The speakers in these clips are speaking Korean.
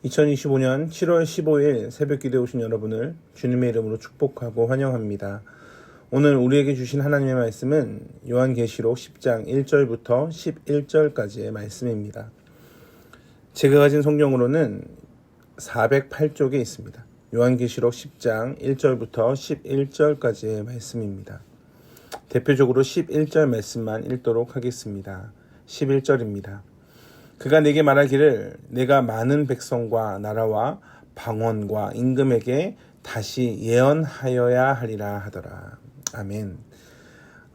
2025년 7월 15일 새벽 기도에 오신 여러분을 주님의 이름으로 축복하고 환영합니다. 오늘 우리에게 주신 하나님의 말씀은 요한계시록 10장 1절부터 11절까지의 말씀입니다. 제가 가진 성경으로는 408쪽에 있습니다. 요한계시록 10장 1절부터 11절까지의 말씀입니다. 대표적으로 11절 말씀만 읽도록 하겠습니다. 11절입니다. 그가 내게 말하기를 내가 많은 백성과 나라와 방언과 임금에게 다시 예언하여야 하리라 하더라. 아멘.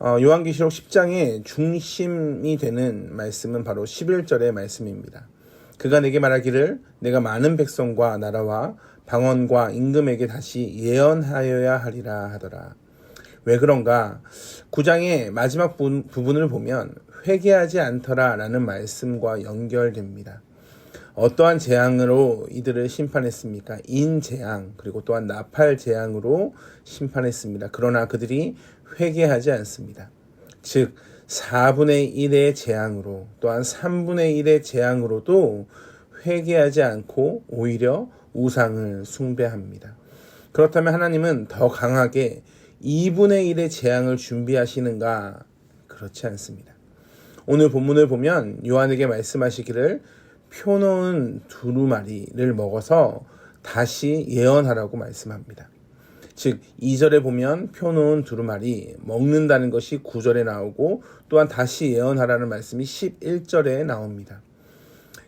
요한계시록 10장의 중심이 되는 말씀은 바로 11절의 말씀입니다. 그가 내게 말하기를 내가 많은 백성과 나라와 방언과 임금에게 다시 예언하여야 하리라 하더라. 왜 그런가? 9장의 마지막 부분을 보면 회개하지 않더라 라는 말씀과 연결됩니다. 어떠한 재앙으로 이들을 심판했습니까? 인재앙 그리고 또한 나팔재앙으로 심판했습니다. 그러나 그들이 회개하지 않습니다. 즉 4분의 1의 재앙으로 또한 3분의 1의 재앙으로도 회개하지 않고 오히려 우상을 숭배합니다. 그렇다면 하나님은 더 강하게 2분의 1의 재앙을 준비하시는가? 그렇지 않습니다. 오늘 본문을 보면 요한에게 말씀하시기를 표 놓은 두루마리를 먹어서 다시 예언하라고 말씀합니다. 즉 2절에 보면 표 놓은 두루마리 먹는다는 것이 9절에 나오고 또한 다시 예언하라는 말씀이 11절에 나옵니다.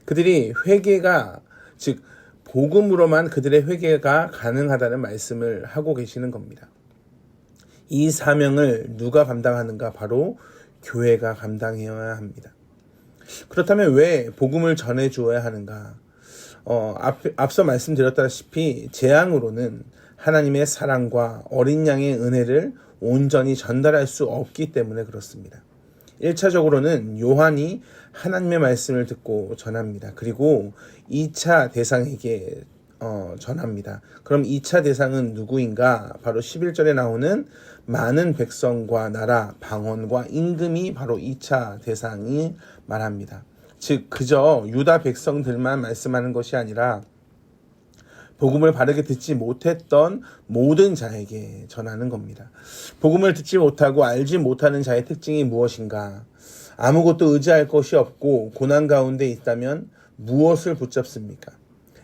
그들이 회개가 즉 복음으로만 그들의 회개가 가능하다는 말씀을 하고 계시는 겁니다. 이 사명을 누가 감당하는가? 바로 교회가 감당해야 합니다. 그렇다면 왜 복음을 전해 주어야 하는가? 앞서 말씀드렸다시피 재앙으로는 하나님의 사랑과 어린 양의 은혜를 온전히 전달할 수 없기 때문에 그렇습니다. 1차적으로는 요한이 하나님의 말씀을 듣고 전합니다. 그리고 2차 대상에게 전합니다. 그럼 2차 대상은 누구인가? 바로 11절에 나오는 많은 백성과 나라, 방언과 임금이 바로 2차 대상이 말합니다. 즉 그저 유다 백성들만 말씀하는 것이 아니라 복음을 바르게 듣지 못했던 모든 자에게 전하는 겁니다. 복음을 듣지 못하고 알지 못하는 자의 특징이 무엇인가? 아무것도 의지할 것이 없고 고난 가운데 있다면 무엇을 붙잡습니까?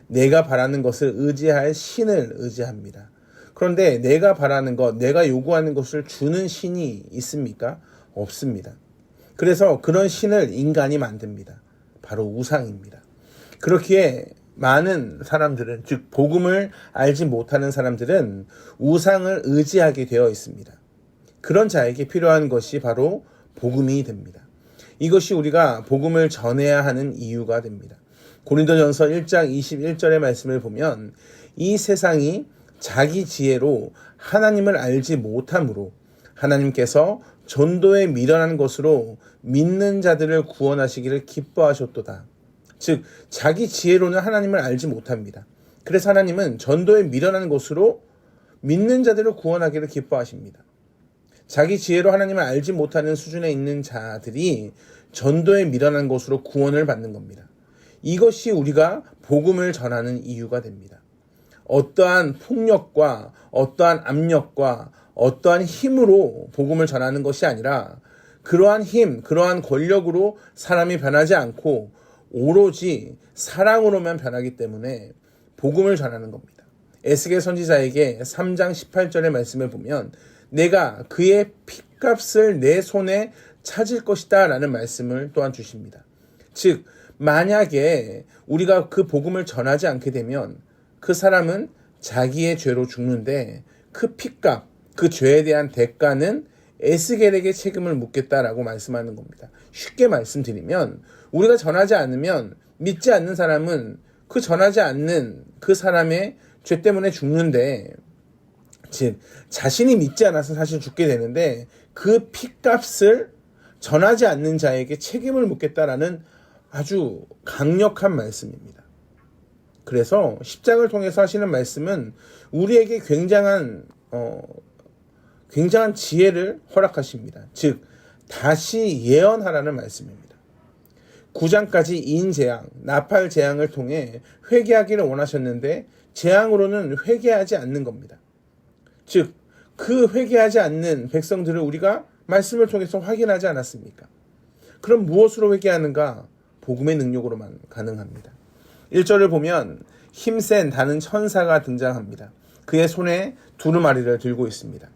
내가 바라는 것을 의지할 신을 의지합니다. 그런데 내가 바라는 것, 내가 요구하는 것을 주는 신이 있습니까? 없습니다. 그래서 그런 신을 인간이 만듭니다. 바로 우상입니다. 그렇기에 많은 사람들은, 즉 복음을 알지 못하는 사람들은 우상을 의지하게 되어 있습니다. 그런 자에게 필요한 것이 바로 복음이 됩니다. 이것이 우리가 복음을 전해야 하는 이유가 됩니다. 고린도전서 1장 21절의 말씀을 보면 이 세상이 자기 지혜로 하나님을 알지 못함으로 하나님께서 전도에 미련한 것으로 믿는 자들을 구원하시기를 기뻐하셨도다. 즉 자기 지혜로는 하나님을 알지 못합니다. 그래서 하나님은 전도에 미련한 것으로 믿는 자들을 구원하기를 기뻐하십니다. 자기 지혜로 하나님을 알지 못하는 수준에 있는 자들이 전도에 미련한 것으로 구원을 받는 겁니다. 이것이 우리가 복음을 전하는 이유가 됩니다. 어떠한 폭력과 어떠한 압력과 어떠한 힘으로 복음을 전하는 것이 아니라 그러한 힘, 그러한 권력으로 사람이 변하지 않고 오로지 사랑으로만 변하기 때문에 복음을 전하는 겁니다. 에스겔 선지자에게 3장 18절의 말씀을 보면 내가 그의 핏값을 내 손에 찾을 것이다 라는 말씀을 또한 주십니다. 즉 만약에 우리가 그 복음을 전하지 않게 되면 그 사람은 자기의 죄로 죽는데 그 핏값, 그 죄에 대한 대가는 에스겔에게 책임을 묻겠다라고 말씀하는 겁니다. 쉽게 말씀드리면 우리가 전하지 않으면 믿지 않는 사람은 그 전하지 않는 그 사람의 죄 때문에 죽는데, 즉 자신이 믿지 않아서 사실 죽게 되는데 그 핏값을 전하지 않는 자에게 책임을 묻겠다라는 아주 강력한 말씀입니다. 그래서 10장을 통해서 하시는 말씀은 우리에게 굉장한 지혜를 허락하십니다. 즉 다시 예언하라는 말씀입니다. 9장까지 인재앙, 나팔재앙을 통해 회개하기를 원하셨는데 재앙으로는 회개하지 않는 겁니다. 즉, 그 회개하지 않는 백성들을 우리가 말씀을 통해서 확인하지 않았습니까? 그럼 무엇으로 회개하는가? 복음의 능력으로만 가능합니다. 1절을 보면 힘센 다른 천사가 등장합니다. 그의 손에 두루마리를 들고 있습니다.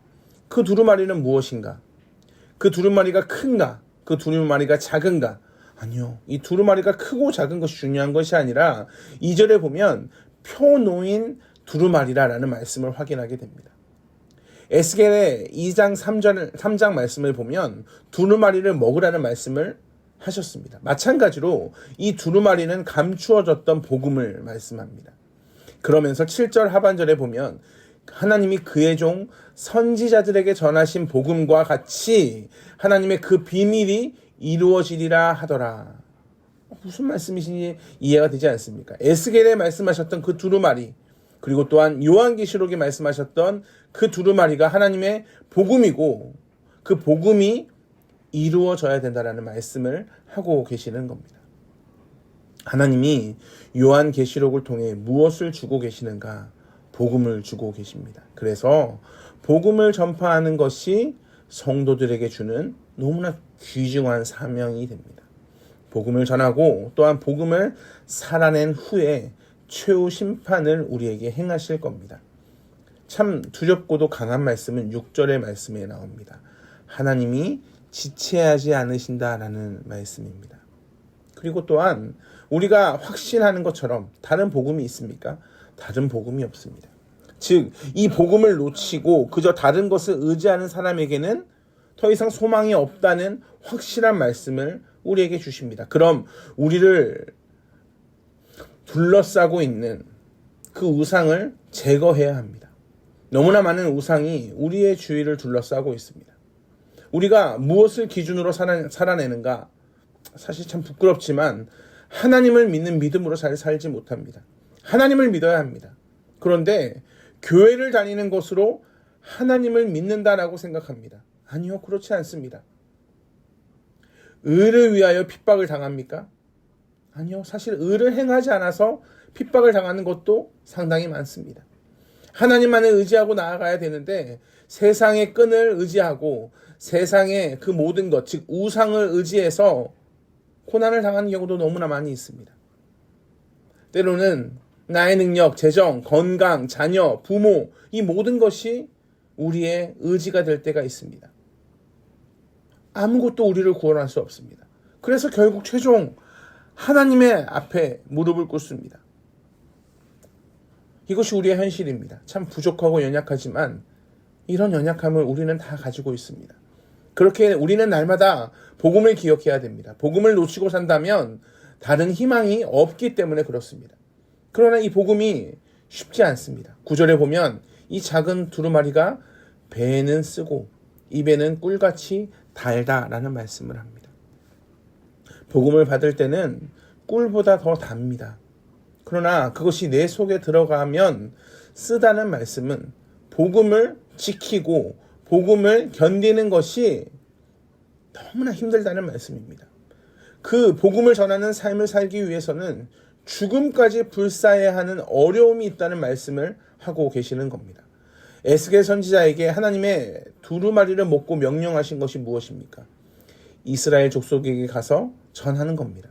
그 두루마리는 무엇인가? 그 두루마리가 큰가? 그 두루마리가 작은가? 아니요. 이 두루마리가 크고 작은 것이 중요한 것이 아니라 2절에 보면 표노인 두루마리라라는 말씀을 확인하게 됩니다. 에스겔의 2장 3장 말씀을 보면 두루마리를 먹으라는 말씀을 하셨습니다. 마찬가지로 이 두루마리는 감추어졌던 복음을 말씀합니다. 그러면서 7절 하반절에 보면 하나님이 그의 종 선지자들에게 전하신 복음과 같이 하나님의 그 비밀이 이루어지리라 하더라. 무슨 말씀이신지 이해가 되지 않습니까? 에스겔에 말씀하셨던 그 두루마리, 그리고 또한 요한계시록에 말씀하셨던 그 두루마리가 하나님의 복음이고 그 복음이 이루어져야 된다라는 말씀을 하고 계시는 겁니다. 하나님이 요한계시록을 통해 무엇을 주고 계시는가? 복음을 주고 계십니다. 그래서 복음을 전파하는 것이 성도들에게 주는 너무나 귀중한 사명이 됩니다. 복음을 전하고 또한 복음을 살아낸 후에 최후 심판을 우리에게 행하실 겁니다. 참 두렵고도 강한 말씀은 6절의 말씀에 나옵니다. 하나님이 지체하지 않으신다라는 말씀입니다. 그리고 또한 우리가 확신하는 것처럼 다른 복음이 있습니까? 다른 복음이 없습니다. 즉, 이 복음을 놓치고 그저 다른 것을 의지하는 사람에게는 더 이상 소망이 없다는 확실한 말씀을 우리에게 주십니다. 그럼 우리를 둘러싸고 있는 그 우상을 제거해야 합니다. 너무나 많은 우상이 우리의 주위를 둘러싸고 있습니다. 우리가 무엇을 기준으로 살아내는가? 사실 참 부끄럽지만 하나님을 믿는 믿음으로 잘 살지 못합니다. 하나님을 믿어야 합니다. 그런데 교회를 다니는 것으로 하나님을 믿는다라고 생각합니다. 아니요, 그렇지 않습니다. 의를 위하여 핍박을 당합니까? 아니요, 사실 의를 행하지 않아서 핍박을 당하는 것도 상당히 많습니다. 하나님만을 의지하고 나아가야 되는데 세상의 끈을 의지하고 세상의 그 모든 것, 즉 우상을 의지해서 고난을 당하는 경우도 너무나 많이 있습니다. 때로는 나의 능력, 재정, 건강, 자녀, 부모, 이 모든 것이 우리의 의지가 될 때가 있습니다. 아무것도 우리를 구원할 수 없습니다. 그래서 결국 최종 하나님의 앞에 무릎을 꿇습니다. 이것이 우리의 현실입니다. 참 부족하고 연약하지만 이런 연약함을 우리는 다 가지고 있습니다. 그렇게 우리는 날마다 복음을 기억해야 됩니다. 복음을 놓치고 산다면 다른 희망이 없기 때문에 그렇습니다. 그러나 이 복음이 쉽지 않습니다. 9절에 보면 이 작은 두루마리가 배에는 쓰고 입에는 꿀같이 달다라는 말씀을 합니다. 복음을 받을 때는 꿀보다 더 답니다. 그러나 그것이 내 속에 들어가면 쓰다는 말씀은 복음을 지키고 복음을 견디는 것이 너무나 힘들다는 말씀입니다. 그 복음을 전하는 삶을 살기 위해서는 죽음까지 불사해야 하는 어려움이 있다는 말씀을 하고 계시는 겁니다. 에스겔 선지자에게 하나님의 두루마리를 먹고 명령하신 것이 무엇입니까? 이스라엘 족속에게 가서 전하는 겁니다.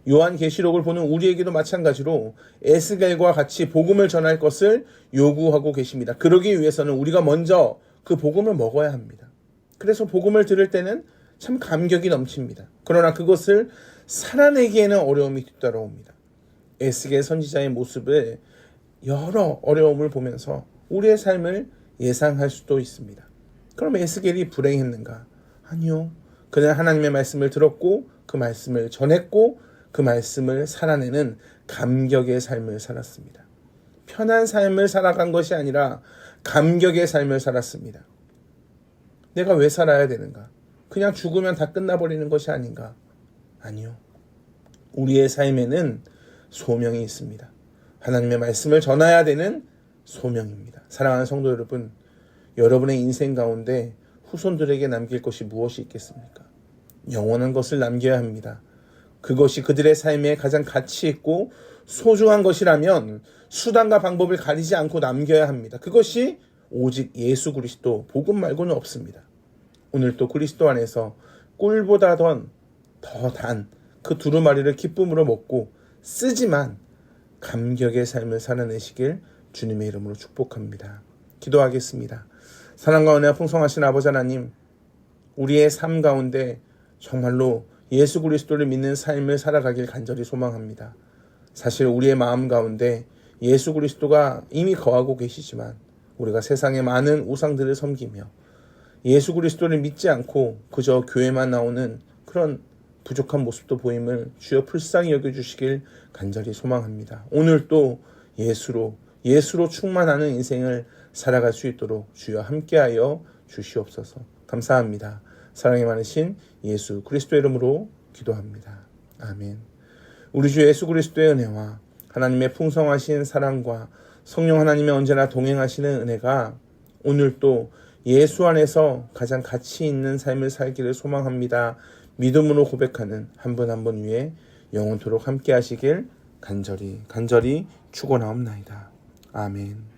요한계시록을 보는 우리에게도 마찬가지로 에스겔과 같이 복음을 전할 것을 요구하고 계십니다. 그러기 위해서는 우리가 먼저 그 복음을 먹어야 합니다. 그래서 복음을 들을 때는 참 감격이 넘칩니다. 그러나 그것을 살아내기에는 어려움이 뒤따라옵니다. 에스겔 선지자의 모습을 여러 어려움을 보면서 우리의 삶을 예상할 수도 있습니다. 그럼 에스겔이 불행했는가? 아니요. 그는 하나님의 말씀을 들었고 그 말씀을 전했고 그 말씀을 살아내는 감격의 삶을 살았습니다. 편한 삶을 살아간 것이 아니라 감격의 삶을 살았습니다. 내가 왜 살아야 되는가? 그냥 죽으면 다 끝나버리는 것이 아닌가? 아니요. 우리의 삶에는 소명이 있습니다. 하나님의 말씀을 전해야 되는 소명입니다. 사랑하는 성도 여러분, 여러분의 인생 가운데 후손들에게 남길 것이 무엇이 있겠습니까? 영원한 것을 남겨야 합니다. 그것이 그들의 삶에 가장 가치 있고 소중한 것이라면 수단과 방법을 가리지 않고 남겨야 합니다. 그것이 오직 예수 그리스도 복음 말고는 없습니다. 오늘 또 그리스도 안에서 꿀보다 더 단 그 두루마리를 기쁨으로 먹고 쓰지만 감격의 삶을 살아내시길 주님의 이름으로 축복합니다. 기도하겠습니다. 사랑과 은혜가 풍성하신 아버지 하나님, 우리의 삶 가운데 정말로 예수 그리스도를 믿는 삶을 살아가길 간절히 소망합니다. 사실 우리의 마음 가운데 예수 그리스도가 이미 거하고 계시지만 우리가 세상의 많은 우상들을 섬기며 예수 그리스도를 믿지 않고 그저 교회만 나오는 그런 부족한 모습도 보임을 주여 불쌍히 여겨주시길 간절히 소망합니다. 오늘 또 예수로 충만하는 인생을 살아갈 수 있도록 주여 함께하여 주시옵소서. 감사합니다. 사랑이 많으신 예수 그리스도의 이름으로 기도합니다. 아멘. 우리 주 예수 그리스도의 은혜와 하나님의 풍성하신 사랑과 성령 하나님의 언제나 동행하시는 은혜가 오늘 또 예수 안에서 가장 가치 있는 삶을 살기를 소망합니다. 믿음으로 고백하는 한 분 한 분 위에 영원토록 함께 하시길 간절히 축원하옵나이다. 아멘.